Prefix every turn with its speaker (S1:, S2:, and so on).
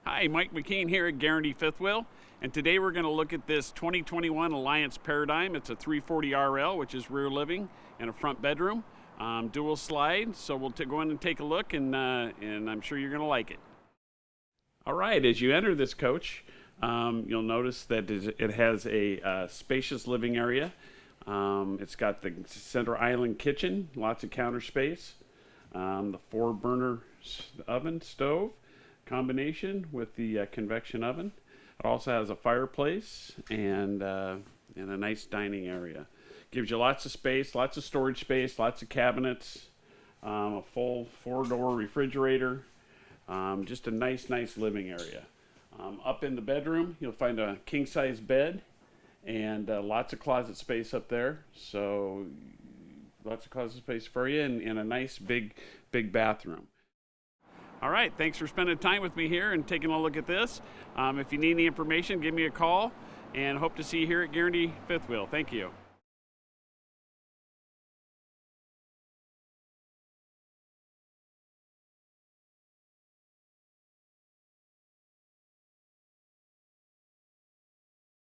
S1: Hi, Mike.McKean here at Guaranty Fifth Wheel, and today we're going to look at this 2021 Alliance Paradigm. It's a 340RL, which is rear living and a front bedroom, dual slide. So we'll go in and take a look, and I'm sure you're going to like it. All right, as you enter this coach, you'll notice that it has a spacious living area. It's got the center island kitchen, lots of counter space, the 4-burner oven stove combination with the convection oven. It also has a fireplace and a nice dining area. Gives you lots of space, lots of storage space, lots of cabinets, a full 4-door refrigerator, just a nice living area. Up in the bedroom, you'll find a king-size bed and lots of closet space up there. So lots of closet space for you, and a nice big bathroom. All right, thanks for spending time with me here and taking a look at this. If you need any information, give me a call, and hope to see you here at Guaranty Fifth Wheel. Thank you.